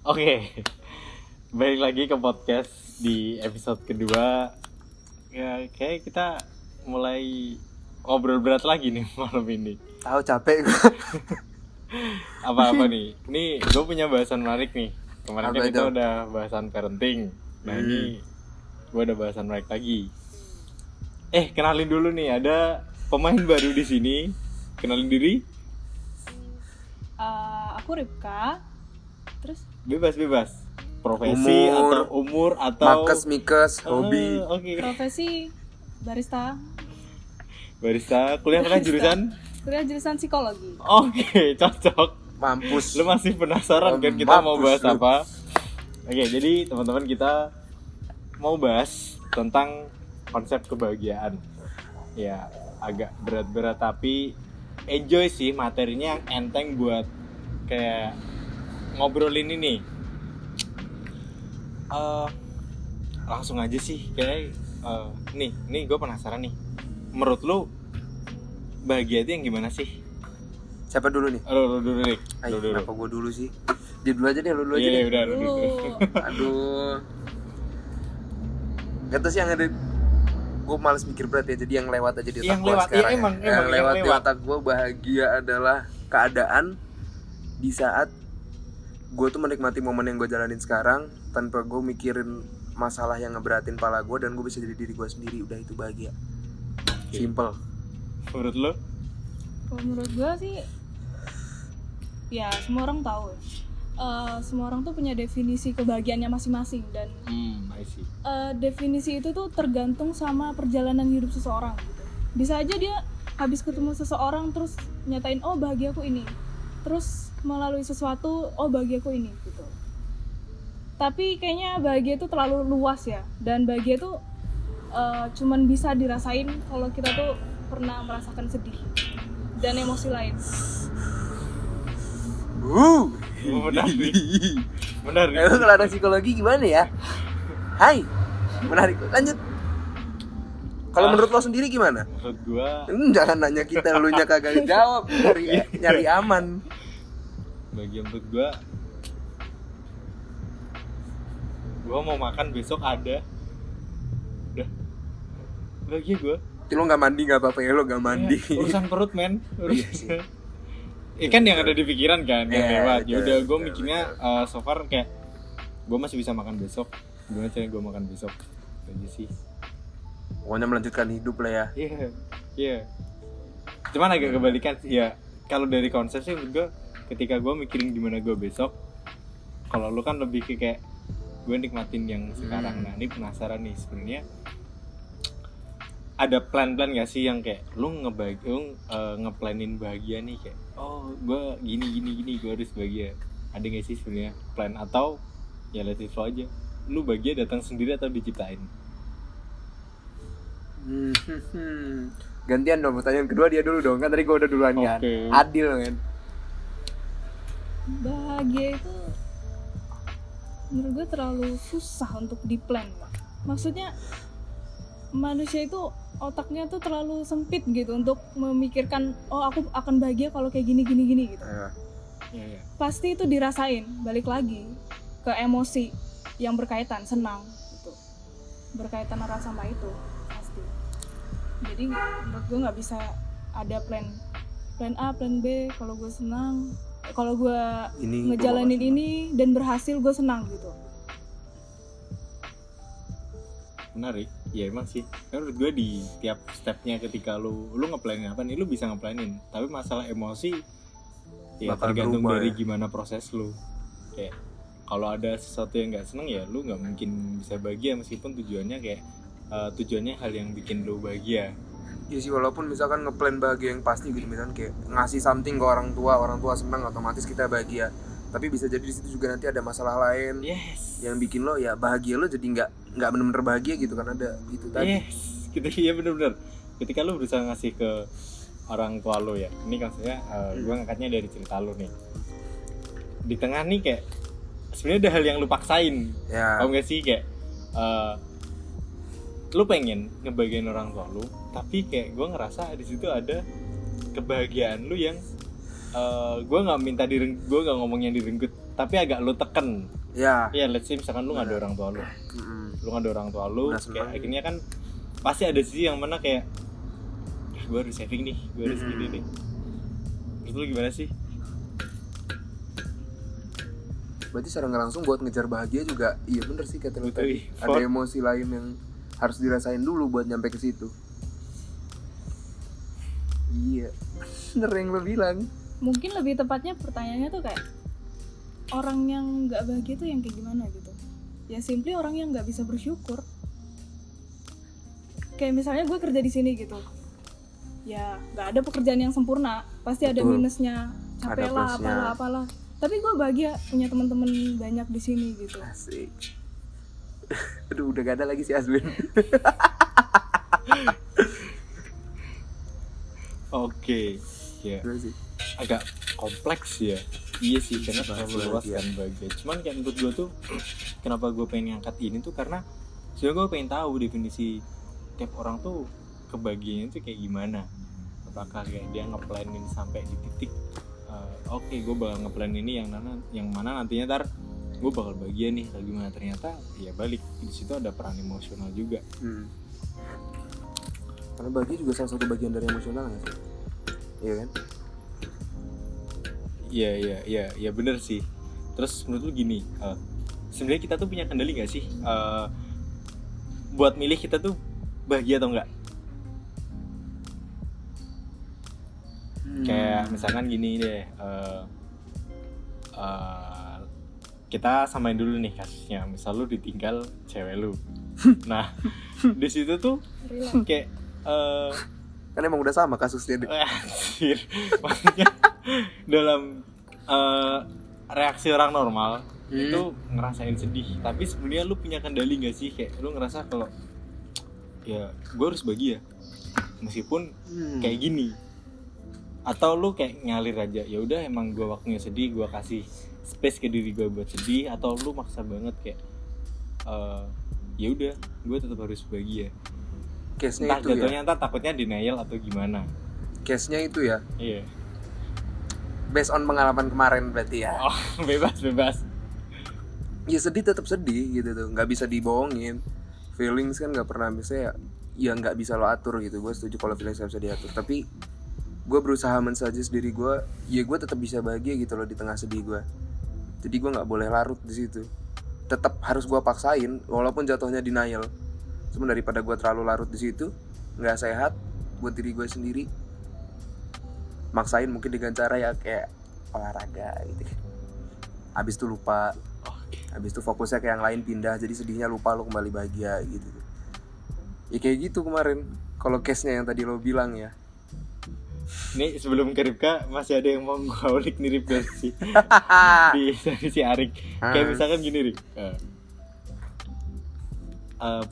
Oke, balik lagi ke podcast di episode kedua. Ya, kayak kita mulai ngobrol berat lagi nih malam ini. Tahu capek gue. Apa nih? Ini gue punya bahasan menarik nih. Kemarin kan Apa kita itu? udah bahasan parenting. Nah ini gue ada bahasan menarik lagi. Kenalin dulu nih, ada pemain baru di sini. Kenalin diri. Aku Ripka. Terus Bebas. Profesi Umur. atau atau Makes, mikes, hobi. Oke. profesi barista. Barista, kuliah apa jurusan? Kuliah jurusan psikologi. Oke, cocok. Mampus. Lu masih penasaran kan kita mau bahas Mampus lu. apa? Oke, jadi teman-teman kita mau bahas tentang konsep kebahagiaan. Ya, agak berat-berat tapi enjoy sih, materinya yang enteng buat kayak ngobrolin ini. Langsung aja sih kayak nih gue penasaran nih. Menurut lu bahagia itu yang gimana sih? Siapa dulu nih? Lu dulu nih. Ay, Lu dulu. kenapa gue dulu sih? Dia dulu aja deh, lu aja Iya, deh. udah lu dulu. Aduh. Gak tau sih yang ada. Gue males mikir berat ya, jadi yang lewat aja di otak Yang gue lewat, sekarang. iya, emang, yang yang lewat di lewat. otak gue, bahagia adalah keadaan di saat gue tuh menikmati momen yang gue jalanin sekarang tanpa gue mikirin masalah yang ngeberatin pala gue, dan gue bisa jadi diri gue sendiri. Udah, itu bahagia. Oke. Simple. Menurut lu? Kalau menurut gue sih, ya semua orang tahu. Semua orang tuh punya definisi kebahagiaannya masing-masing, dan I see. definisi itu tuh tergantung sama perjalanan hidup seseorang gitu. Bisa aja dia habis ketemu seseorang terus nyatain, oh bahagiaku ini, terus melalui sesuatu, oh bahagiaku ini gitu. Tapi kayaknya bahagia itu terlalu luas ya, dan bahagia itu cuman bisa dirasain kalau kita tuh pernah merasakan sedih dan emosi lain. Menarik. Emang kalau ada psikologi gimana ya? Hai, menarik. Lanjut. Kalau menurut lo sendiri gimana? Menurut gua Jangan nanya kita, lu nya kagak jawab. Nyari aman. bagian menurut gua mau makan besok ada. Udah. Bahagia gua. Lo nggak mandi nggak apa-apa ya, lo nggak mandi. Ya, urusan perut men. Iya sih. Kan yang ada di pikiran kan, yang Iya, lewat. Ya udah, betul, gue mikirnya so far kayak gue masih bisa makan besok. Gimana caranya gue makan besok? Itu aja sih. Pokoknya melanjutkan hidup lah ya. Iya. Cuman agak kebalikan sih ya. Kalau dari konsep sih menurut gue, ketika gue mikirin gimana gue besok, kalau lu kan lebih ke kayak gue nikmatin yang sekarang. Nah ini penasaran nih sebenarnya, ada plan-plan gak sih yang kayak lu ngeplanin bahagia nih, kayak oh gue gini gue harus bahagia. Ada gak sih sebenarnya plan, atau ya let it flow aja, lu bahagia datang sendiri atau diciptain? Gantian dong, pertanyaan kedua dia dulu dong. Kan tadi gue udah duluan kan. Oke. Adil kan. Bahagia itu menurut gue terlalu susah untuk di-plan. Maksudnya manusia itu otaknya tuh terlalu sempit gitu untuk memikirkan, oh aku akan bahagia kalau kayak gini gitu. Iya. Pasti itu dirasain, balik lagi ke emosi yang berkaitan, senang gitu, berkaitan erat sama itu pasti. Jadi menurut gue nggak bisa ada plan A, plan B. Kalau gue senang, kalau gue Ini ngejalanin gua ini dan berhasil, gue senang gitu. Menarik. Ya emang sih, kan menurut gue di tiap stepnya ketika lu ngeplanin apa nih, lu bisa ngeplanin, tapi masalah emosi ya bakal tergantung berubah dari ya. gimana proses lu. Kayak kalau ada sesuatu yang nggak seneng ya lu nggak mungkin bisa bahagia, meskipun tujuannya kayak tujuannya hal yang bikin lu bahagia. Ya sih, walaupun misalkan ngeplan bahagia yang pasti gitu, misalkan kayak ngasih something ke orang tua senang, otomatis kita bahagia. Tapi bisa jadi di situ juga nanti ada masalah lain yang bikin lo ya bahagia lo jadi nggak benar-benar bahagia gitu, kan ada itu tadi. Gitu ya, bener-bener. Ketika lu berusaha ngasih ke orang tua lu ya, ini maksudnya gue ngangkatnya dari cerita lu nih. Di tengah nih kayak sebenarnya ada hal yang lu paksain. Ya. Tau gak sih, kayak lu pengen ngebahagiain orang tua lu, tapi kayak gue ngerasa di situ ada kebahagiaan lu yang gue nggak ngomongnya direnggut, tapi agak lu teken. Ya. Iya, let's say misalkan lu nggak ada orang tua lu. Lu nggak ada orang tua lu, kayak akhirnya kan pasti ada sisi yang mana kayak gue harus saving nih, gue harus gini nih. Terus lu gimana sih? Berarti secara nggak langsung buat ngejar bahagia juga, iya bener sih kata lu tadi. For... Ada emosi lain yang harus dirasain dulu buat nyampe ke situ. Iya, bener yang lo bilang. Mungkin lebih tepatnya pertanyaannya tuh kayak orang yang nggak bahagia tuh yang kayak gimana gitu. Ya simply orang yang nggak bisa bersyukur. Kayak misalnya gue kerja di sini gitu. Ya nggak ada pekerjaan yang sempurna, pasti ada minusnya, capek lah, apalah. Tapi gue bahagia punya teman-teman banyak di sini gitu. Asik. Aduh, udah gak ada lagi si Aswin. Oke, ya. Agak kompleks ya. Iya sih, karena terlalu luas kan bahagia. Cuman kayak menurut gue tuh, kenapa gue pengen ngangkat ini tuh karena sebenarnya gue pengen tahu definisi tiap orang tuh kebahagiaannya tuh kayak gimana. Apakah kayak dia ngeplanin sampai di titik oke, gue bakal ngeplan ini yang mana nantinya ntar gue bakal bahagia nih atau gimana. Ternyata ya balik di situ ada peran emosional juga. Karena bahagia juga salah satu bagian dari emosional nggak sih? Iya kan? Iya bener sih. Terus menurut lu gini, sebenarnya kita tuh punya kendali nggak sih buat milih kita tuh bahagia atau enggak? Kayak misalkan gini deh, kita samain dulu nih kasusnya. Misal lu ditinggal cewek lu. Nah, di situ tuh kayak kan emang udah sama kasusnya deh. Anjir. Maksudnya dalam reaksi orang normal itu ngerasain sedih. Tapi sebenarnya lu punya kendali nggak sih? Kayak lu ngerasa kalau ya gue harus bahagia meskipun kayak gini. Atau lu kayak ngalir aja, ya udah emang gue waktunya sedih, gue kasih space ke diri gue buat sedih. Atau lu maksa banget kayak ya udah gue tetap harus bahagia. Case-nya entah itu jatuhnya ya. Entah takutnya denial atau gimana. Case-nya itu ya. Iya. Based on pengalaman kemarin berarti ya. Oh, bebas. Ya sedih tetap sedih gitu tuh, nggak bisa dibohongin. Feelings kan nggak pernah bisa ya nggak bisa lo atur gitu. Gue setuju kalau feelings nggak bisa diatur. Tapi gue berusaha mensuggest diri gue, ya gue tetap bisa bahagia gitu loh di tengah sedih gue. Jadi gue nggak boleh larut di situ. Tetap harus gue paksain, walaupun jatuhnya denial. Cuma daripada gue terlalu larut di situ, nggak sehat buat diri gue sendiri. Maksain mungkin dengan cara ya kayak olahraga gitu. Abis itu lupa, abis itu fokusnya ke yang lain pindah, jadi sedihnya lupa, lo kembali bahagia gitu. Ya kayak gitu kemarin. Kalau case-nya yang tadi lo bilang ya. Nih sebelum ke Ripka masih ada yang mau gue ulik nih Rip sih di si Arik. Kayak misalkan gini Rik,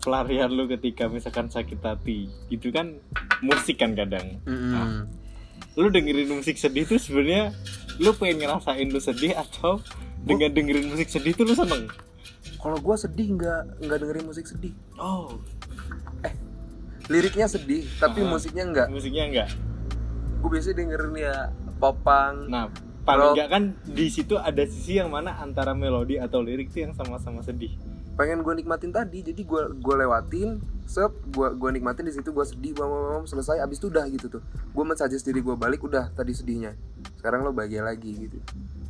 pelarian lu ketika misalkan sakit hati itu kan musik kan kadang. Nah, lu dengerin musik sedih tuh sebenarnya lu pengen ngerasain lu sedih atau dengan dengerin musik sedih tuh lu seneng? Kalau gue sedih nggak dengerin musik sedih. Oh, liriknya sedih tapi musiknya enggak. Musiknya enggak. Gue biasanya dengerin ya popang. Nah, paling enggak kan di situ ada sisi yang mana antara melodi atau lirik tuh yang sama-sama sedih. Pengen gue nikmatin tadi, jadi gue lewatin, gue nikmatin di situ, gue sedih, selesai, abis itu udah gitu tuh. Gue mensuggest diri gue balik, udah tadi sedihnya. Sekarang lo bahagia lagi gitu.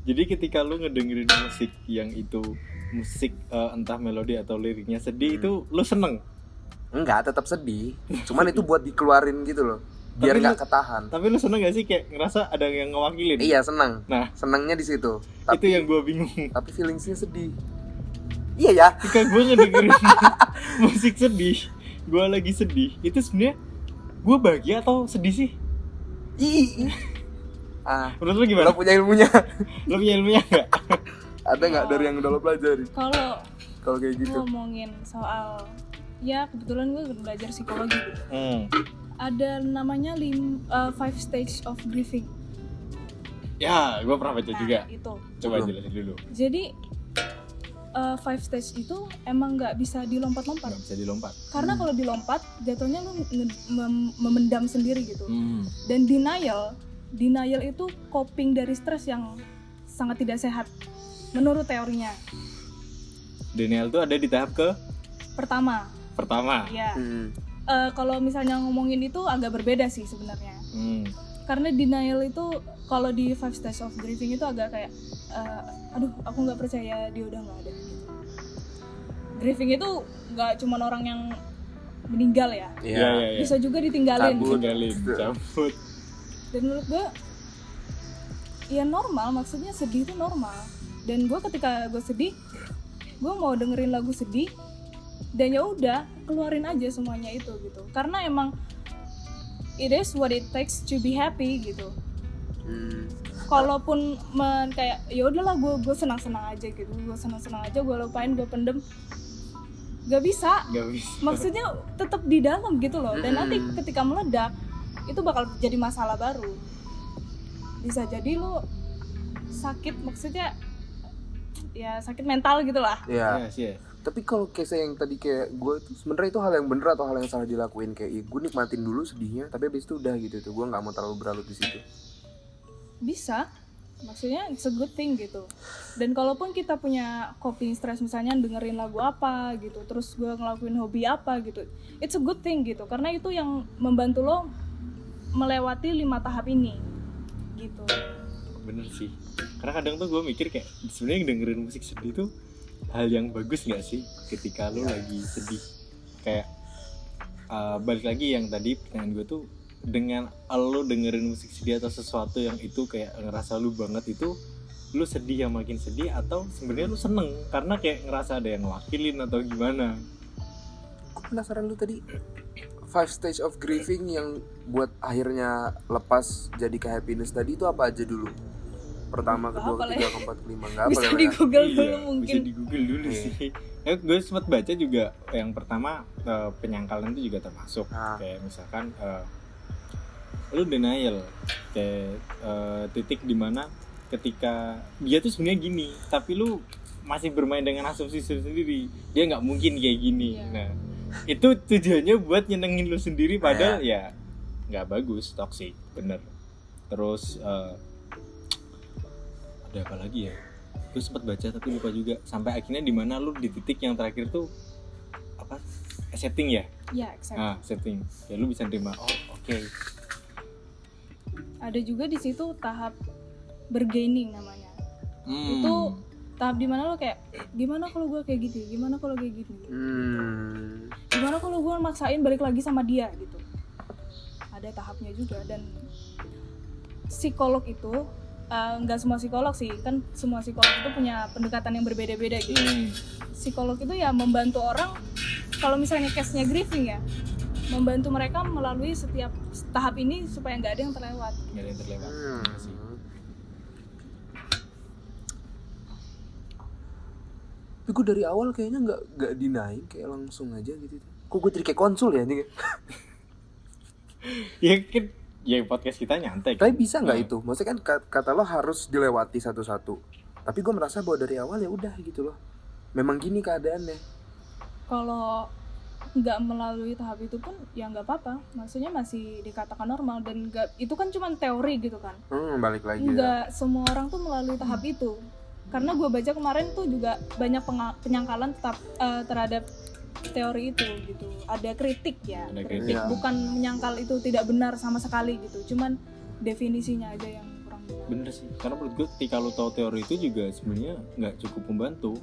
Jadi ketika lo ngedengerin musik yang itu musik entah melodi atau liriknya sedih itu lo seneng? Enggak, tetap sedih. Cuman itu buat dikeluarin gitu loh. Biar nggak ketahan. Tapi lu seneng gak sih kayak ngerasa ada yang ngewakilin? Iya seneng. Nah, senengnya di situ. Itu yang gue bingung. Tapi feelingsnya sedih. Iya ya. Ketika gue ngedengerin musik sedih, gue lagi sedih, itu sebenarnya gue bahagia atau sedih sih? Menurut lu gimana? Lo punya ilmunya? Lo punya ilmunya nggak? Ada nggak dari yang udah lo pelajari? Kalau kayak gitu. Ngomongin soal, ya kebetulan gue belajar psikologi gitu. Ada namanya 5 stage of grieving. Ya, gue pernah baca juga. Itu. Coba jelasin dulu. Jadi 5 stage itu emang nggak bisa dilompat-lompat. Nggak bisa dilompat. Karena kalau dilompat, jatuhnya lu memendam sendiri gitu. Dan denial itu coping dari stres yang sangat tidak sehat. menurut teorinya. Denial tuh ada di tahap Pertama, ya. Kalau misalnya ngomongin itu agak berbeda sih sebenarnya. Karena denial itu kalau di 5 stage of grieving itu agak kayak aduh aku nggak percaya dia udah nggak ada gitu. Grieving itu nggak cuma orang yang meninggal ya. Iya. Bisa juga ditinggalin. Cabut. Dan menurut gue ya normal, maksudnya sedih itu normal. Dan gue ketika gue sedih, gue mau dengerin lagu sedih dan ya udah keluarin aja semuanya itu gitu. Karena emang it is what it takes to be happy gitu. Kalaupun kayak ya udahlah gue senang-senang aja gitu, gue lupain, gue pendem, gak bisa. Maksudnya tetap di dalam gitu loh. Dan nanti ketika meledak itu bakal jadi masalah baru. Bisa jadi lo sakit, maksudnya ya sakit mental gitu lah. Iya. Tapi kalau case yang tadi kayak gue itu sebenarnya itu hal yang bener atau hal yang salah dilakuin, kayak gue nikmatin dulu sedihnya tapi habis itu udah gitu tuh, gue nggak mau terlalu berlarut di situ. Bisa, maksudnya it's a good thing gitu. Dan kalaupun kita punya coping stress, misalnya dengerin lagu apa gitu, terus gue ngelakuin hobi apa gitu, it's a good thing gitu, karena itu yang membantu lo melewati 5 tahap ini gitu. Bener sih, karena kadang tuh gue mikir kayak sebenarnya dengerin musik sedih tuh hal yang bagus nggak sih ketika lo lagi sedih. Kayak balik lagi yang tadi pertanyaan gue tuh, dengan lo dengerin musik sedih atau sesuatu yang itu kayak ngerasa lu banget itu, lu sedih yang makin sedih atau sebenarnya lu seneng karena kayak ngerasa ada yang wakilin atau gimana? Gue penasaran lu tadi 5 stage of grieving yang buat akhirnya lepas jadi ke happiness tadi itu apa aja dulu? Pertama, kedua, ketiga, keempat, kelima, nggak apa bisa di Google dulu mungkin. Bisa di Google dulu sih. Gue sempat baca juga yang pertama penyangkalan itu juga termasuk. Kayak misalkan lu denial, kayak titik dimana ketika dia tuh sebenarnya gini, tapi lu masih bermain dengan asumsi sendiri, dia nggak mungkin kayak gini. Nah itu tujuannya buat nyenengin lu sendiri, padahal ya nggak bagus, toxic, bener. Terus ada apa lagi ya? Gue sempat baca tapi lupa juga. Sampai akhirnya di mana lu di titik yang terakhir tuh apa? Accepting ya? Iya, accepting. Accepting. Ya lu bisa terima. Oh, oke. Ada juga di situ tahap bergaining namanya. Itu tahap dimana lo kayak gimana kalau gue kayak gitu, gimana kalau kayak gini, gimana kalau gue maksain balik lagi sama dia gitu. Ada tahapnya juga. Dan psikolog itu nggak semua psikolog sih, kan semua psikolog itu punya pendekatan yang berbeda-beda gitu. Psikolog itu ya membantu orang, kalau misalnya case-nya grieving ya, membantu mereka melalui setiap tahap ini supaya nggak ada yang terlewat. Tapi gue dari awal kayaknya nggak dinaik, kayak langsung aja gitu. Kok gue jadi kayak konsul ya nih? Ya kan, ya podcast kita nyantai. Tapi bisa nggak itu? Maksudnya kan kata lo harus dilewati satu-satu. Tapi gue merasa bahwa dari awal ya udah gitu loh. Memang gini keadaannya. Kalau nggak melalui tahap itu pun ya nggak apa-apa, maksudnya masih dikatakan normal. Dan itu kan cuma teori gitu kan. Balik lagi. Nggak semua orang tuh melalui tahap itu. Karena gue baca kemarin tuh juga banyak penyangkalan terhadap teori itu gitu. Ada kritik ya. Bukan menyangkal itu tidak benar sama sekali gitu. Cuman definisinya aja yang kurang benar. Bener sih. Karena menurut gue ketika lu tahu teori itu juga sebenarnya nggak cukup membantu.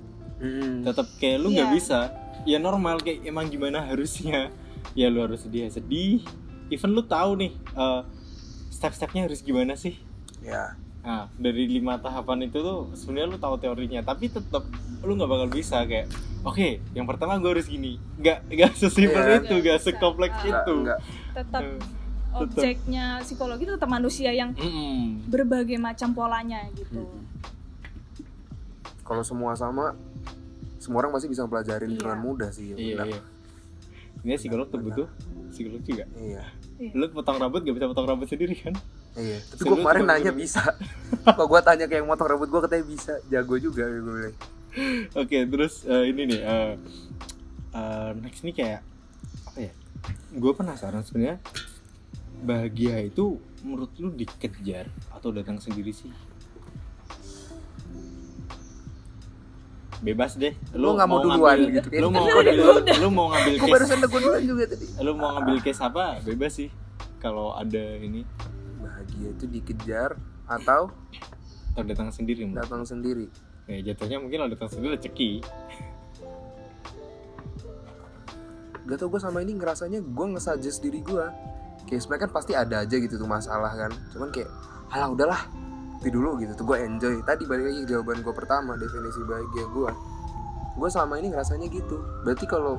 Tetap kayak lu nggak bisa. Ya normal kayak emang gimana harusnya. Ya lu harus sedih. Even lu tahu nih step-stepnya harus gimana sih. Ya. Nah, dari 5 tahapan itu tuh sebenarnya lu tahu teorinya, tapi tetap lu nggak bakal bisa kayak oke, yang pertama gue harus gini. Nggak sesimpel itu, nggak sekompleks itu. Tetap objeknya psikologi itu tetap manusia yang berbagai macam polanya gitu. Kalau semua sama, semua orang pasti bisa pelajarin dengan mudah sih. Iya. Ini psikolog tuh butuh psikolog juga. Iya. Lu potong rambut gak bisa potong rambut sendiri kan? Iya. Tapi gue kemarin nanya bisa. Kok gue tanya kayak yang motong rambut gue katanya bisa, jago juga gue bilang. Oke, terus ini nih next nih kayak apa ya? Gue penasaran sebenarnya, bahagia itu menurut lu dikejar atau datang sendiri sih? bebas deh. Lu nggak mau duluan gitu kan? Lu mau ngambil Gue case. barusan gue duluan juga tadi. Lu mau ngambil case apa? Bebas sih. Kalau ada ini Bahagia itu dikejar atau datang sendiri. datang sendiri. Ya jatuhnya mungkin lo datang sendiri rezeki. Gak tau gue sama ini ngerasanya gue nge-suggest diri gue. Kayak sebenarnya kan pasti ada aja gitu tuh masalah kan. Cuman kayak halah udahlah itu dulu gitu tuh gue enjoy. Tadi balik lagi jawaban gue pertama, definisi bahagia gue selama ini ngerasanya gitu. Berarti kalau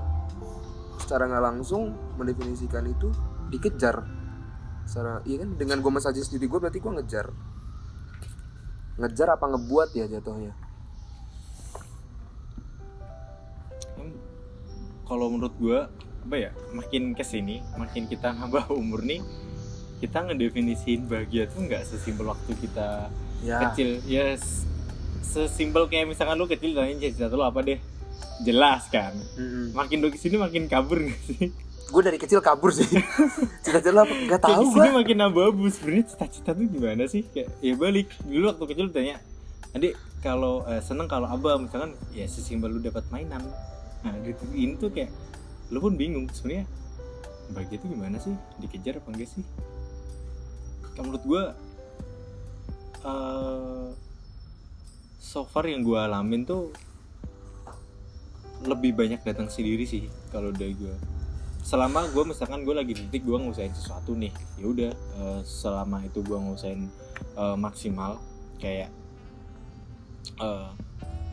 secara nggak langsung mendefinisikan itu dikejar secara, iya kan, dengan gue men-suggest diri gue berarti gue ngejar apa ngebuat ya jatuhnya. Kalau menurut gua apa ya, makin kesini makin kita nambah umur nih, kita ngedefinisiin bahagia tuh nggak sesimpel waktu kita kecil ya. Sesimpel kayak misalkan lu kecil tanya cita-cita lu apa deh, jelas kan. Makin lu kesini makin kabur nggak sih? Gue dari kecil kabur sih. Cita-cita lu apa nggak tahu gue. Kesini makin abu-abu. Sebenarnya cita-cita tuh gimana sih? Kayak ya balik dulu waktu kecil tanya, adik kalau seneng kalau abah misalkan ya sesimpel lu dapat mainan. Nah gitu, ini tuh kayak lu pun bingung sebenarnya bahagia itu gimana sih, dikejar apa enggak sih? Kalau menurut gue so far yang gue alamin tuh lebih banyak datang sendiri sih. Kalau dari gue, selama gue misalkan gue lagi di titik gue ngusahain sesuatu nih, ya udah selama itu gue ngusahain maksimal. Kayak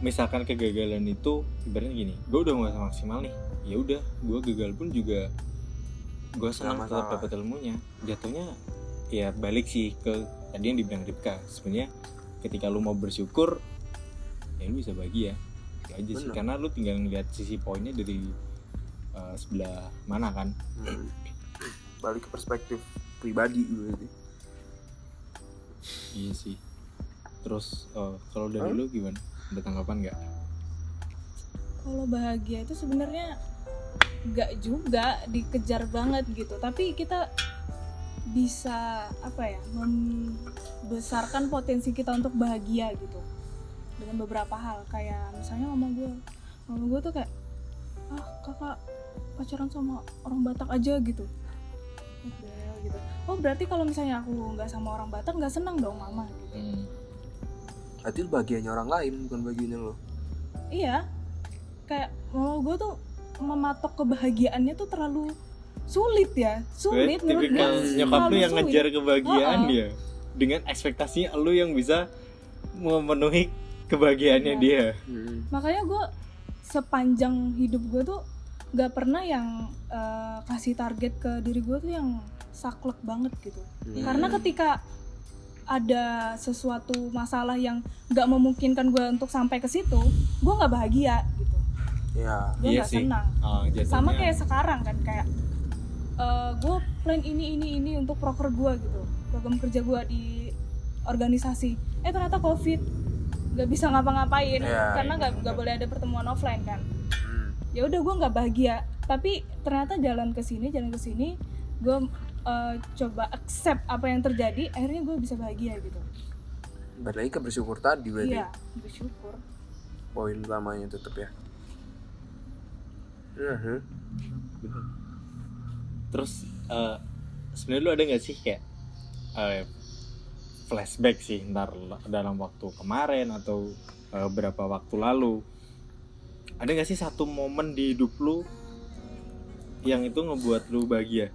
misalkan kegagalan itu ibaratnya gini, gue udah ngusahain maksimal nih, ya udah gue gagal pun juga gue senang tetap dapat ilmunya. Jatuhnya ya balik sih ke tadi yang dibilang Ripka, sebenarnya ketika lu mau bersyukur ya lu bisa bahagia itu aja sih. Karena lu tinggal ngeliat sisi poinnya dari sebelah mana kan. Balik ke perspektif pribadi gitu. Iya sih. Terus kalau dari lu gimana, ada tanggapan nggak? Kalau bahagia itu sebenarnya nggak juga dikejar banget gitu, tapi kita bisa apa ya, membesarkan potensi kita untuk bahagia gitu dengan beberapa hal. Kayak misalnya mama gue tuh kayak, kakak pacaran sama orang Batak aja gitu. Oh berarti kalau misalnya aku nggak sama orang Batak nggak senang dong mama gitu. Berarti itu bahagianya orang lain, bukan bahagianya lo. Iya, kayak mama gue tuh mematok kebahagiaannya tuh terlalu sulit menurut gue. Nyokap lu yang ngejar kebahagiaan dia dengan ekspektasinya lu yang bisa memenuhi kebahagiaannya dia. Makanya gue sepanjang hidup gue tuh nggak pernah yang kasih target ke diri gue tuh yang saklek banget gitu. Karena ketika ada sesuatu masalah yang nggak memungkinkan gue untuk sampai ke situ, gue nggak bahagia gitu. Gue nggak senang. Sama kayak sekarang kan, kayak gue plan ini untuk proker gue gitu, program kerja gue di organisasi. Ternyata COVID, nggak bisa ngapa-ngapain karena nggak boleh ada pertemuan offline kan. Ya udah gue nggak bahagia. Tapi ternyata jalan ke sini gue coba accept apa yang terjadi, akhirnya gue bisa bahagia gitu. Balik lagi ke bersyukur tadi berarti. Iya, bersyukur. Poin utamanya tetap ya. Terus sebenarnya lu ada nggak sih kayak flashback sih ntar dalam waktu kemarin atau berapa waktu lalu, ada nggak sih satu momen di hidup lu yang itu ngebuat lu bahagia?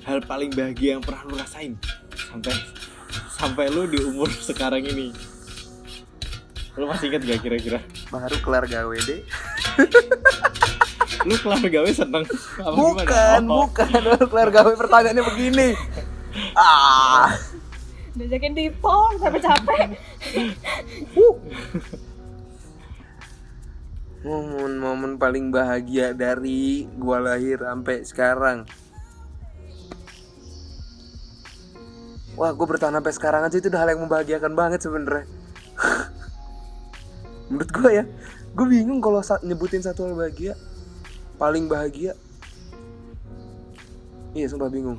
Hal paling bahagia yang pernah lu rasain sampai lu di umur sekarang ini. Lu masih ingat gak kira-kira? Baru kelar gawe deh. Lu kelar gawe seneng apa bukan, gimana? Bukan, baru kelar gawe pertanyaannya begini. Diajakin dipong sampai capek. Momen paling bahagia dari gua lahir sampai sekarang. Wah, gue bertahan sampai sekarang aja itu udah hal yang membahagiakan banget sebenarnya. Menurut gue ya, gue bingung kalau nyebutin satu hal bahagia, paling bahagia. Iya, sumpah bingung.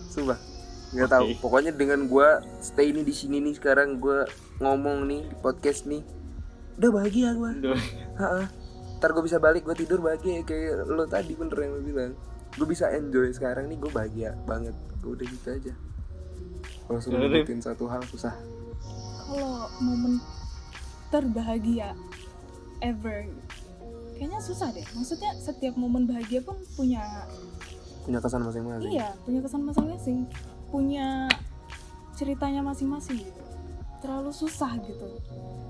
Sumpah. Nggak tahu. Pokoknya dengan gue stay nih di sini nih sekarang, gue ngomong nih di podcast nih, udah bahagia gue. Ntar gue bisa balik, gue tidur bahagia kayak lo tadi, bener yang lo bilang. Gue bisa enjoy sekarang nih, gue bahagia banget. Gue udah gitu aja. Kalau suruh nyebutin satu hal susah. Kalau momen terbahagia ever, kayaknya susah deh. Maksudnya setiap momen bahagia pun punya Kesan masing-masing. Iya, punya kesan masing-masing, punya ceritanya masing-masing gitu. Terlalu susah gitu.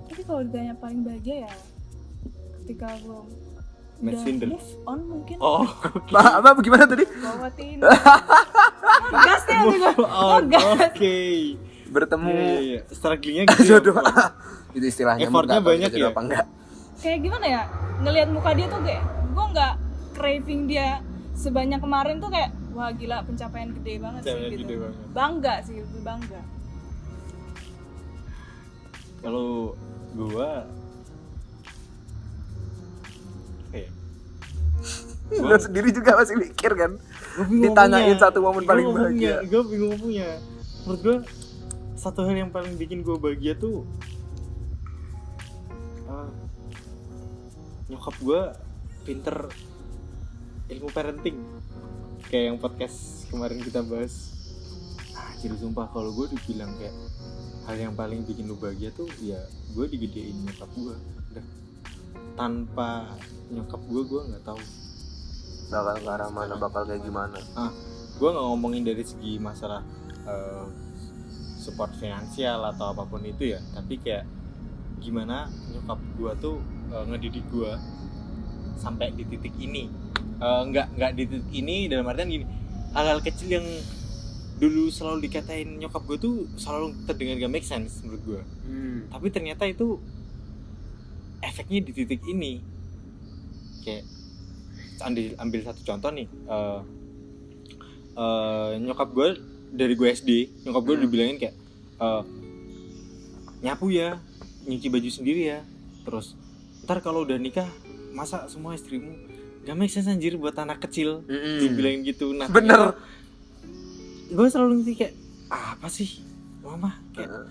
Tapi kalau ditanya paling bahagia ya ketika gue udah move on mungkin. Oh, apa gimana tadi? Bawatin gasnya juga. Oke. Bertemu. Iya. Strugglingnya gitu. Itu istilahnya. Effortnya banyak ya. Apa enggak? Kayak gimana ya? Ngelihat muka dia tuh kayak gue nggak craving dia sebanyak kemarin tuh, kayak wah gila, pencapaian gede banget sih gitu. Gede banget. Bangga sih, lebih bangga. Kalau gua Lo sendiri juga masih mikir kan? Ditanyain satu momen paling bahagia. Gue bingung punya. Menurut gue satu hal yang paling bikin gue bahagia tuh nyokap gue pinter ilmu parenting, kayak yang podcast kemarin kita bahas. Jadi sumpah kalau gue dibilang kayak hal yang paling bikin lu bahagia tuh ya gue digedein nyokap gue. Udah, tanpa nyokap gue nggak tahu bakal ke arah mana, bakal kayak gimana. Gue nggak ngomongin dari segi masalah support finansial atau apapun itu ya, tapi kayak gimana nyokap gue tuh ngedidik gue sampai di titik ini. Nggak di titik ini dalam artian gini, hal-hal kecil yang dulu selalu dikatain nyokap gue tuh selalu terdengar gak make sense menurut gue. Tapi ternyata itu efeknya di titik ini. Kayak ambil satu contoh nih, nyokap gue dari gue SD, nyokap gue dibilangin kayak nyapu ya, nyuci baju sendiri ya, terus ntar kalau udah nikah masa semua istrimu, gak make sense anjir buat anak kecil. Dibilangin gitu. Nah bener, gue selalu ngerti kayak apa sih mama, kayak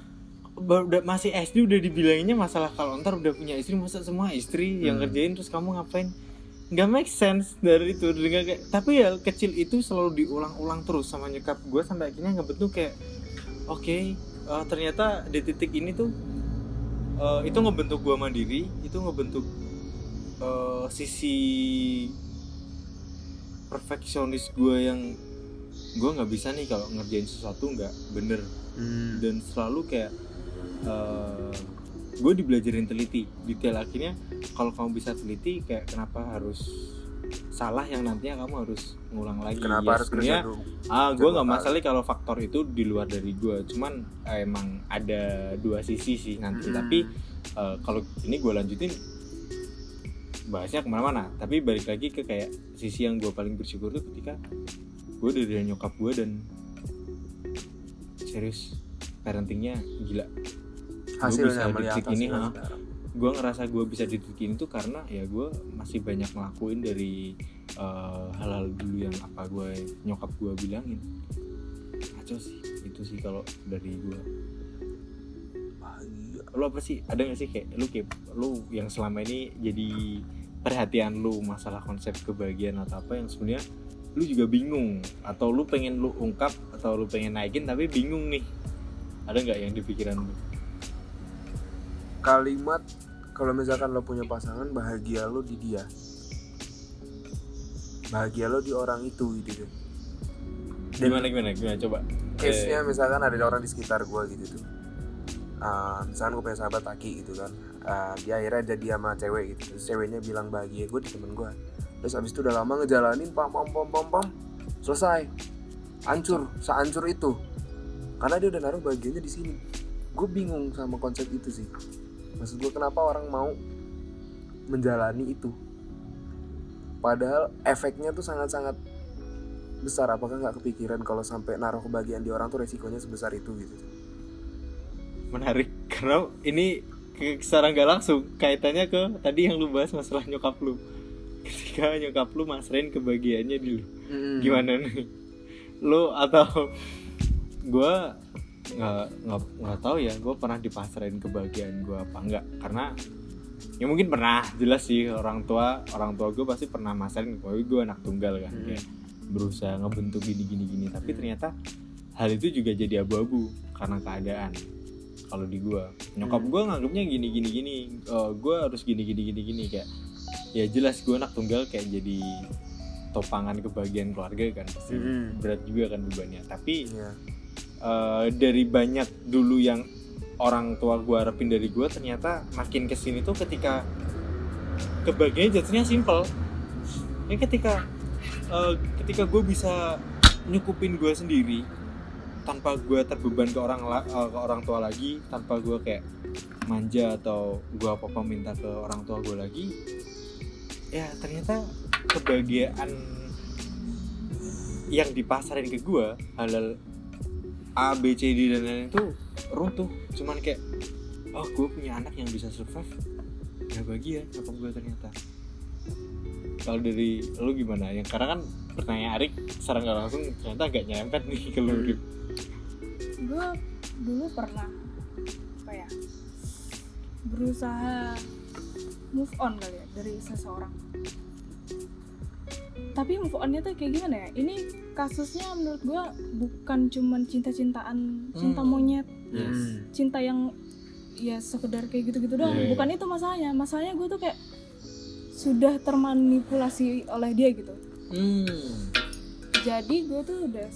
udah masih SD udah dibilanginnya masalah kalau ntar udah punya istri, masa semua istri yang ngerjain terus kamu ngapain. Gak make sense dari itu dengan kayak, tapi ya kecil itu selalu diulang-ulang terus sama nyokap gue sampai akhirnya ngebentuk kayak ternyata di titik ini tuh itu ngebentuk gue mandiri, itu ngebentuk sisi perfeksionis gue yang gue nggak bisa nih kalau ngerjain sesuatu nggak bener. Dan selalu kayak gue dibelajarin teliti detail. Akhirnya kalau kamu bisa teliti, kayak kenapa harus salah yang nantinya kamu harus ngulang lagi. Kenapa ya, harus kerja dulu? Gue nggak masalah kalau faktor itu di luar dari gue, cuman emang ada dua sisi sih nanti. Tapi kalau ini gue lanjutin bahasnya kemana-mana, tapi balik lagi ke kayak sisi yang gue paling bersyukur tuh ketika gue dari nyokap gue, dan serius parentingnya gila. Hasilnya melihat ini, gue ngerasa gue bisa di titik ini tuh karena ya gue masih banyak ngelakuin dari hal-hal dulu yang apa nyokap gue bilangin. Kacau sih itu sih kalau dari gue. Lo apa sih, ada nggak sih kayak lu yang selama ini jadi perhatian lu masalah konsep kebahagiaan atau apa yang sebenarnya lu juga bingung, atau lu pengen lu ungkap atau lu pengen naikin tapi bingung nih, ada nggak yang di pikiran lu? Kalimat kalau misalkan lo punya pasangan, bahagia lo di dia, bahagia lo di orang itu gitu tuh. Gimana coba Case-nya misalkan ada orang di sekitar gue gitu tuh. Misalkan gue punya sahabat Taki gitu kan, dia akhirnya jadi sama cewek gitu, terus ceweknya bilang bahagia gue di temen gue, terus abis itu udah lama ngejalanin pam selesai, hancur, sehancur itu karena dia udah naruh bahagianya di sini. Gue bingung sama konsep itu sih. Maksud gue kenapa orang mau menjalani itu padahal efeknya tuh sangat-sangat besar. Apakah nggak kepikiran kalau sampai naruh kebahagiaan di orang tuh resikonya sebesar itu gitu? Menarik, karena ini secara nggak langsung kaitannya ke tadi yang lu bahas masalah nyokap lu. Ketika nyokap lu masrain kebahagiaannya di lu, gimana nih lu? Atau gue nggak tahu ya gue pernah dipasarin kebahagiaan gue apa enggak, karena ya mungkin pernah, jelas sih orang tua gue pasti pernah masarin gue anak tunggal kan, kayak berusaha ngebentuk gini tapi ternyata hal itu juga jadi abu-abu karena keadaan. Kalau di gue nyokap gue nganggapnya gini gue harus gini kayak ya jelas gue anak tunggal kayak jadi topangan kebahagiaan keluarga kan, pasti berat juga kan bebannya. Tapi dari banyak dulu yang orang tua gue harapin dari gue, ternyata makin kesini tuh ketika kebahagiaan jatuhnya simple ya, ketika gue bisa nyukupin gue sendiri tanpa gue terbeban ke orang tua lagi, tanpa gue kayak manja atau gue apa-apa minta ke orang tua gue lagi, ya ternyata kebahagiaan yang dipasarin ke gue halal A, B, C, D dan lain-lain itu runtuh. Cuman kayak oh gue punya anak yang bisa survive, ya bahagia apa gue ternyata. Kalau dari lu gimana? Yang karena kan pertanyaan Arik secara nggak langsung ternyata agak nyempet nih ke lu. Gue dulu pernah berusaha move on kali ya dari seseorang. Tapi move on-nya tuh kayak gimana ya? Ini kasusnya menurut gue bukan cuman cinta-cintaan, cinta monyet, cinta yang ya sekedar kayak gitu-gitu doang. Bukan itu masalahnya. Masalahnya gue tuh kayak sudah termanipulasi oleh dia gitu. Jadi gue tuh udah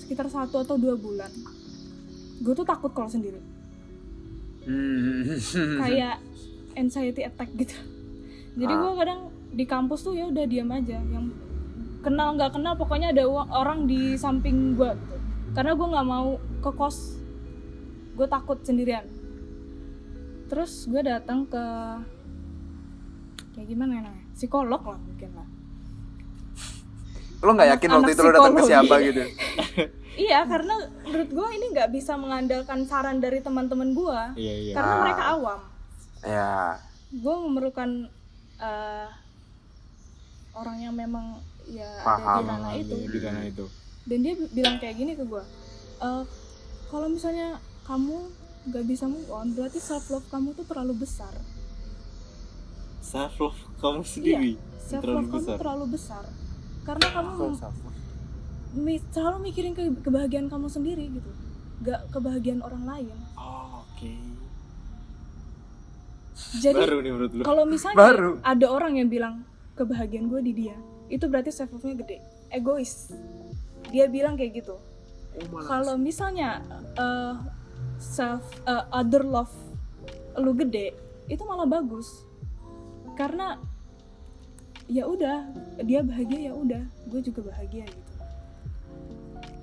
sekitar 1 atau 2 bulan gue tuh takut kalau sendiri. Kayak anxiety attack gitu. Jadi gue kadang di kampus tuh ya udah diam aja, yang kenal nggak kenal pokoknya ada orang di samping gue gitu. Karena gue nggak mau ke kos, gue takut sendirian. Terus gue datang ke kayak gimana ya namanya, psikolog lah mungkin lah. Lo nggak yakin waktu itu lo datang ke siapa gitu? Iya, karena menurut gue ini nggak bisa mengandalkan saran dari teman-teman gue, karena mereka awam. Gue memerlukan orang yang memang ya ada di ranah itu. Dan dia bilang kayak gini ke gue, kalau misalnya kamu nggak bisa move on, berarti self love kamu tuh terlalu besar. Self love kamu sendiri? Iya, self love kamu terlalu besar. Karena kamu selalu mikirin kebahagiaan kamu sendiri gitu, gak kebahagiaan orang lain. Oke. Jadi kalau misalnya ada orang yang bilang kebahagiaan gue di dia, itu berarti self love-nya gede, egois. Dia bilang kayak gitu. Kalau misalnya other love lu gede, itu malah bagus. Karena ya udah, dia bahagia ya udah, gue juga bahagia gitu.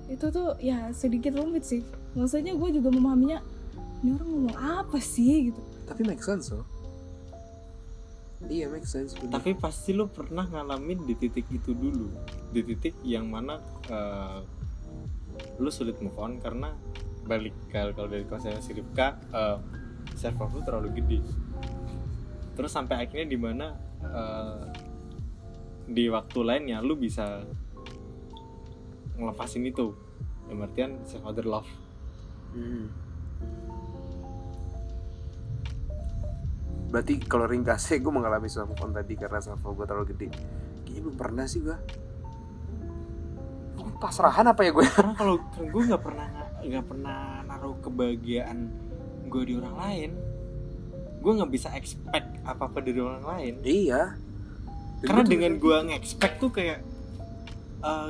Itu tuh ya sedikit rumit sih. Maksudnya gue juga memahaminya, ini orang ngomong apa sih gitu. Tapi make sense loh. Iya make sense. Tapi pasti lo pernah ngalamin di titik itu dulu, di titik yang mana lo sulit move on karena balik kalau dari konsepnya si Ripka, self love lo terlalu gede. Terus sampai akhirnya di mana di waktu lainnya lo bisa ngelepasin itu, dalam artian self other love. Berarti kalau ringkasnya gue mengalami self love tadi karena self love gue terlalu gede. Kayaknya belum pernah sih gue. Pasrahan apa ya gue? Karena kalau gue nggak pernah naruh kebahagiaan gue di orang lain. Gue nggak bisa expect apa-apa dari orang lain. Iya. Karena dengan gue nge-expect tuh kayak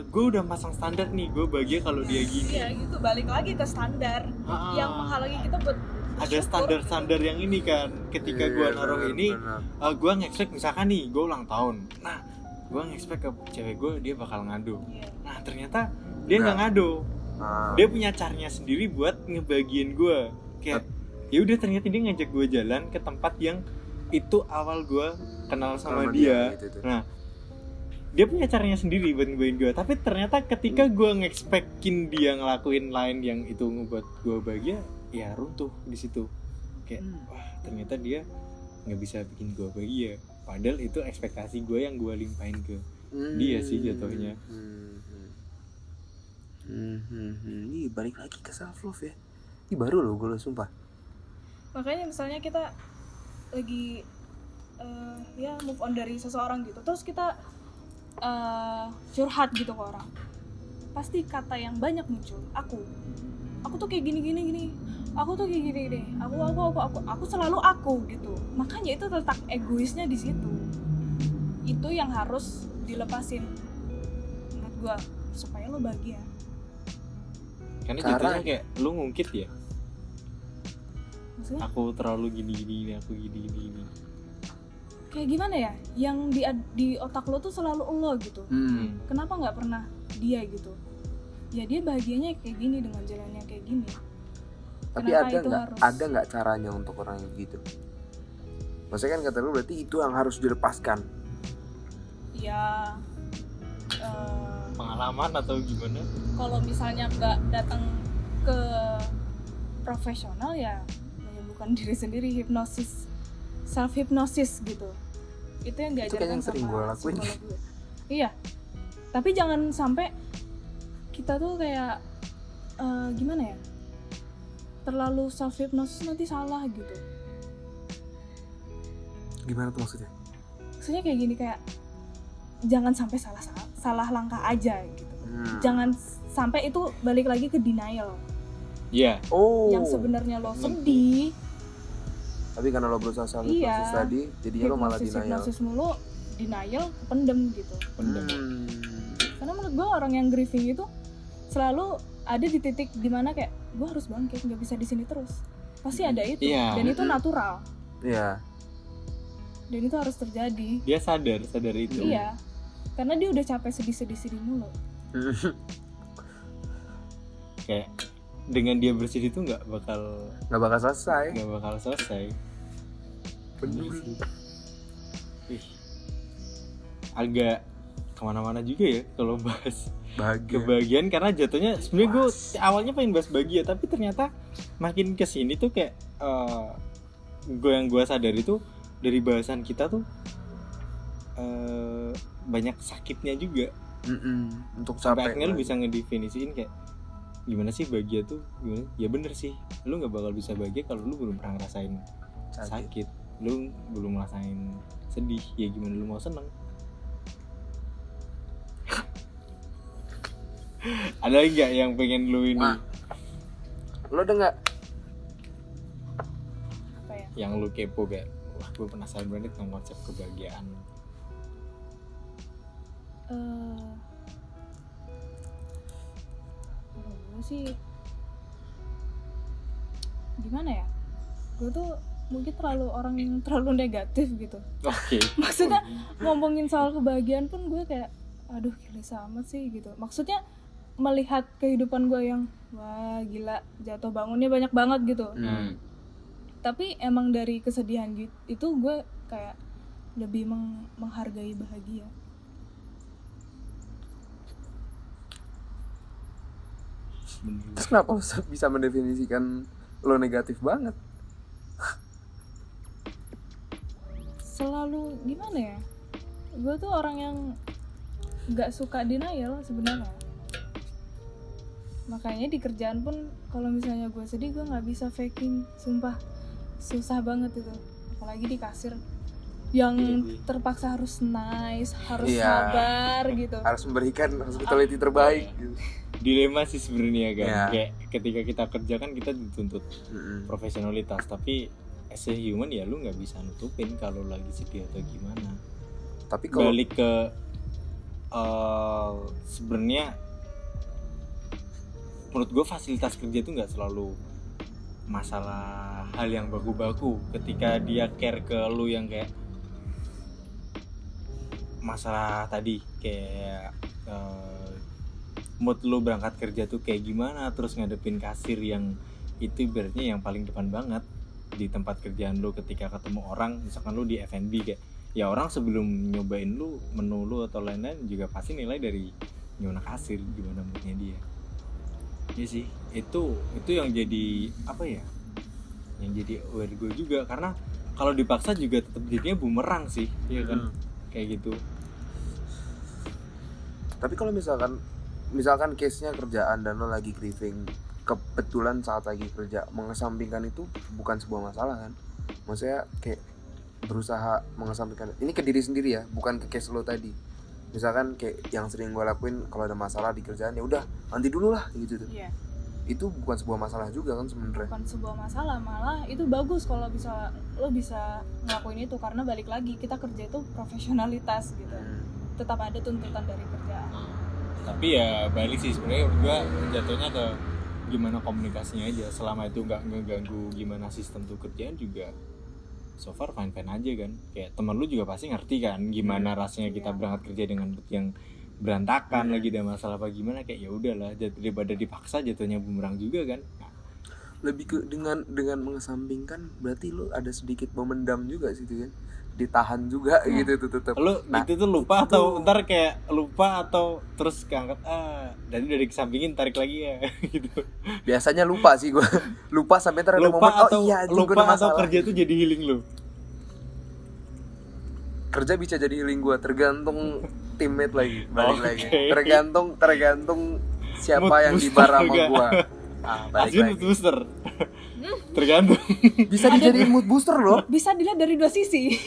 gue udah pasang standar nih, gue bahagia kalau dia gini. Iya gitu, balik lagi ke standar yang menghalangi kita buat ada standar-standar yang ini kan. Ketika gue naruh ini, gue nge-expect misalkan nih gue ulang tahun. Nah, gue nge-expect ke cewek gue dia bakal ngado. Nah ternyata dia nggak ngado. Dia punya caranya sendiri buat ngebagiin gue. Kayak ya udah, ternyata dia ngajak gue jalan ke tempat yang itu awal gue kenal sama dia. Nah dia punya caranya sendiri buat ngebagiin gue. Tapi ternyata ketika gue nge-expectin dia ngelakuin lain yang itu ngebuat gue bahagia, ya runtuh di situ. Kayak wah ternyata dia nggak bisa bikin gue bahagia. Padahal itu ekspektasi gue yang gue limpahin ke dia sih jatuhnya. Ini balik lagi ke self love ya. Ini baru loh gue sumpah. Makanya misalnya kita lagi ya move on dari seseorang gitu, terus kita curhat gitu ke orang, pasti kata yang banyak muncul. Aku tuh kayak gini, aku tuh kayak gini, aku selalu aku gitu. Makanya itu letak egoisnya di situ. Itu yang harus dilepasin menurut gua supaya lo bahagia. Karena jatuhnya kayak lu ngungkit ya. Maksudnya Aku terlalu gini, aku gini. kayak gimana ya? Yang di otak lo tuh selalu lo gitu. Kenapa nggak pernah dia gitu? Ya dia bahagianya kayak gini dengan jalannya kayak gini. Tapi ada nggak caranya untuk orang yang gitu? Maksudnya kan kata lu berarti itu yang harus dilepaskan. Ya Pengalaman atau gimana? kalau misalnya nggak datang ke profesional ya menyembuhkan diri sendiri, hipnosis, self hipnosis gitu. Itu yang Itu diajarkan kayaknya sering gue lakuin. psikolog gue. Iya. Tapi jangan sampai kita tuh kayak gimana ya? Terlalu self hipnosis nanti salah gitu. Gimana tuh maksudnya? Maksudnya kayak gini, kayak jangan sampai salah langkah aja gitu. Jangan sampai itu balik lagi ke denial. Iya. Oh. Yang sebenarnya lo sedih, Tapi karena lo berusaha self hipnosis tadi, jadinya lo malah denial. hipnosis mulu, denial, pendem gitu. Karena menurut gue orang yang grieving itu selalu ada di titik dimana kayak gue harus bangkit, nggak bisa di sini terus. Pasti ada itu, dan itu natural. Iya. Dan itu harus terjadi. Dia sadar itu. Iya, karena dia udah capek sedih mulu. Kayak dengan dia bersedih itu nggak bakal selesai. Bener sih. Ih, agak kemana-mana juga ya kalau bahas kebahagiaan, karena jatuhnya sebenarnya gue awalnya pengen bahas bahagia, tapi ternyata makin kesini tuh kayak gue sadar itu dari bahasan kita tuh banyak sakitnya juga. Untuk Sampai capek. akhirnya lu bisa ngedefinisiin kayak gimana sih bahagia tuh gimana? Ya bener sih, lu nggak bakal bisa bahagia kalau lu belum pernah ngerasain sakit, lu belum ngerasain sedih. Ya gimana lu mau seneng? Ada lagi nggak yang pengen lu ini? Lo ada nggak? Apa ya? Yang lu kepo kayak, wah gue penasaran banget tentang konsep kebahagiaan. Gue sih gimana ya? Gue tuh mungkin orang yang terlalu negatif gitu. Oke. Maksudnya ngomongin soal kebahagiaan pun gue kayak aduh gila amat sih gitu. Maksudnya melihat kehidupan gue yang wah gila jatuh bangunnya banyak banget gitu. Tapi emang dari kesedihan gitu itu gue kayak lebih menghargai bahagia. Terus kenapa lo bisa mendefinisikan lo negatif banget? Selalu gimana ya? Gue tuh orang yang nggak suka denial sebenarnya. Makanya di kerjaan pun kalau misalnya gue sedih gue nggak bisa faking, sumpah susah banget itu. Apalagi di kasir yang terpaksa harus nice, harus sabar gitu. Harus memberikan hospitality terbaik. Gitu. Dilema sih sebenarnya kan. Yeah. Kayak ketika kita kerja kan kita dituntut profesionalitas, tapi as a human ya lu nggak bisa nutupin kalau lagi sedih atau gimana. Tapi kalau balik ke sebenarnya menurut gue fasilitas kerja itu nggak selalu masalah hal yang baku-baku. Ketika dia care ke lu yang kayak masalah tadi kayak mood lu berangkat kerja tuh kayak gimana, terus ngadepin kasir yang itu ibaratnya yang paling depan banget di tempat kerjaan lu. Ketika ketemu orang, misalkan lu di F&B kayak ya orang sebelum nyobain lu menu lu atau lain-lain juga pasti nilai dari nyoba kasir gimana moodnya dia. Iya sih, itu yang jadi apa ya, yang jadi aware gue juga, karena kalau dipaksa juga tetap jadinya bumerang sih, ya kan, kayak gitu. Tapi kalau misalkan misalkan case-nya kerjaan dan lo lagi grieving, kebetulan saat lagi kerja, mengesampingkan itu bukan sebuah masalah kan. Maksudnya kayak berusaha mengesampingkan ini ke diri sendiri ya, bukan ke case lo tadi. Misalkan kayak yang sering gue lakuin kalau ada masalah di kerjaan, ya udah nanti dulu lah gitu tuh. Iya. Itu bukan sebuah masalah juga kan sebenarnya. Bukan sebuah masalah, malah itu bagus kalau lo bisa ngelakuin itu, karena balik lagi kita kerja itu profesionalitas gitu. Tetap ada tuntutan dari kerjaan. Tapi ya balik sih sebenarnya gue jatuhnya ke gimana komunikasinya aja. Selama itu nggak ngeganggu gimana sistem tuh kerjaan juga so far fine aja kan. Kayak teman lu juga pasti ngerti kan gimana rasanya kita berangkat kerja dengan mood yang berantakan, lagi ada masalah apa gimana, kayak ya udahlah daripada dipaksa jatuhnya bumerang juga kan. Nah, lebih ke dengan mengesampingkan berarti lu ada sedikit memendam juga sih tuh kan, ditahan juga gitu tuh tetap. lu itu tuh lupa atau ntar kayak lupa atau terus keangkat dari kesampingin tarik lagi ya gitu. Biasanya lupa sih gue lupa sampai ntar ada Lupa momen atau iya lupa atau kerja tuh jadi healing lu. Kerja bisa jadi healing gue, tergantung teammate lagi, balik lagi. Oke. Tergantung siapa Mood yang di booster bar sama juga. gue. Balik Asli lagi. mood booster. Tergantung. Bisa dijadiin mood booster loh. Bisa dilihat dari dua sisi.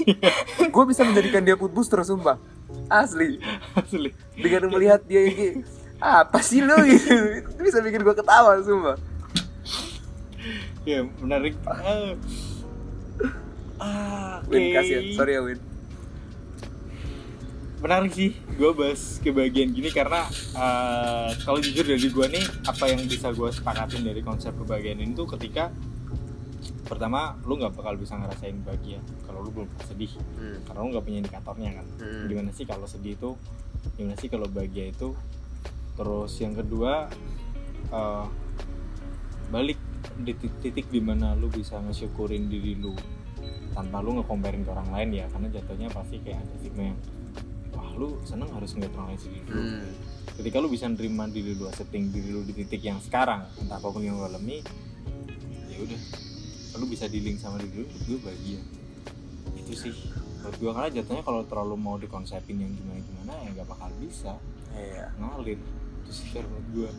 Gue bisa menjadikan dia mood booster sumpah. Asli. Asli. Dengan melihat dia yang kayak apa sih lo gitu. Itu bisa bikin gue ketawa sumpah. Ya menarik. Win kasihan, sorry ya Win. Menarik sih gue bahas kebahagiaan gini karena kalau jujur dari gue nih, apa yang bisa gue sepakatin dari konsep kebahagiaan ini tuh ketika pertama lu nggak bakal bisa ngerasain bahagia kalau lu belum sedih, karena lu nggak punya indikatornya kan. Gimana sih kalau sedih itu, gimana sih kalau bahagia itu. Terus yang kedua, balik di titik dimana lu bisa ngesyukurin diri lu tanpa lu nge-comparing ke orang lain ya, karena jatuhnya pasti kayak ada stigma yang wah lu seneng harus ngeliat orang lain sendiri dulu. Ketika lu bisa nerima diri lu, setting diri lu di titik yang sekarang, entah apapun yang lu alami, ya udah lu bisa dealing sama diri lu, gue bahagia. Itu sih menurut gue, karena jatuhnya kalau terlalu mau dikonsepin yang gimana ya nggak bakal bisa ngalir. Itu sih menurut gue.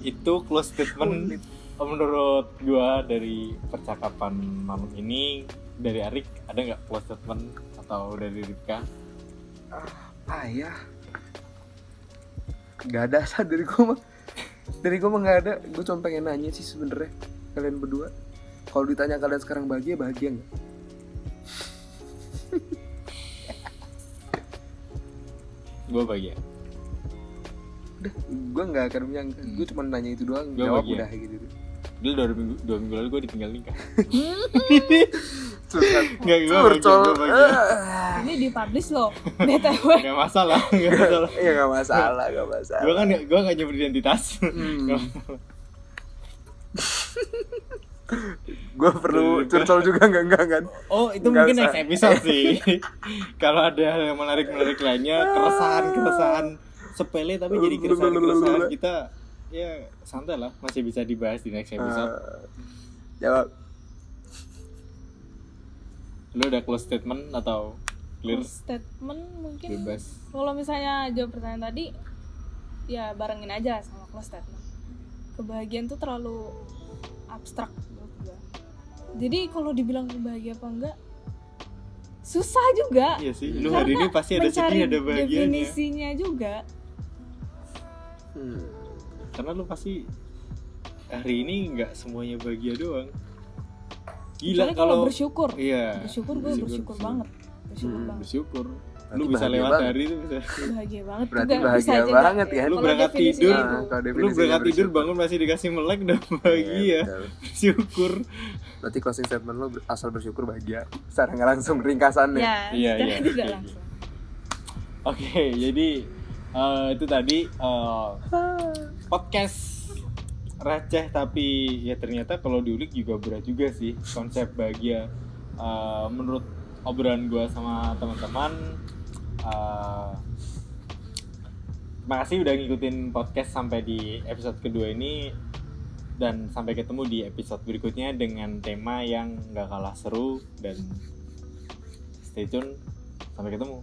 Itu close statement menurut gue dari percakapan malam ini. Dari Arik ada nggak close statement, atau dari Ripka? Ya nggak ada sih dari gue mah nggak ada. Gue cuma pengen nanya sih sebenarnya kalian berdua, kalau ditanya kalian sekarang bahagia nggak? Gue bahagia. Udah, gue nggak akan menyangka. Gue cuma nanya itu doang, Gua jawab bahagia. udah gitu. Dulu 2 minggu lalu gue ditinggal nikah. Curhat. Nggak, gue bahagia. Ini dipublish loh, BTW. Nggak masalah. Iya nggak masalah. Gue nggak nyebut identitas. Nggak masalah. Gue perlu curcol juga nggak kan? Oh itu Nggak mungkin usah. next episode sih. Kalau ada hal yang menarik lainnya, keresahan sepele tapi jadi keresahan kita, ya santai lah, masih bisa dibahas di next episode. Jawab. Lu ada close statement atau clear? Statement mungkin. Bebas. Kalau misalnya jawab pertanyaan tadi, ya barengin aja sama close statement. Kebahagiaan tuh terlalu abstrak menurut gue. Jadi kalau dibilang bahagia apa enggak, susah juga. Iya sih, lu hari ini pasti ada sedih, ada bahagianya. Definisinya juga. Karena lu pasti hari ini nggak semuanya bahagia doang. Gila Kecuali kalau kalau bersyukur. Iya. Bersyukur gue bersyukur banget. Bersyukur banget. Bersyukur. Berarti Lu bisa bahagia lewat banget. hari itu bisa. Bahagia banget Berarti juga. bahagia Bisa aja banget nggak? ya. Lu Kalau berangkat definisi tidur, gitu. kalau lu definisinya berangkat tidur bersyukur. bangun masih dikasih melek udah bahagia. Iya, betul. Bersyukur. Berarti closing statement lo asal bersyukur bahagia. Secara nggak langsung ringkasannya. Ya, Iya, secara iya. tidak langsung. Oke, jadi itu tadi podcast receh tapi ya ternyata kalau diulik juga berat juga sih konsep bahagia. Menurut obrolan gue sama teman-teman, makasih udah ngikutin podcast sampai di episode kedua ini, dan sampai ketemu di episode berikutnya dengan tema yang gak kalah seru, dan stay tune, sampai ketemu.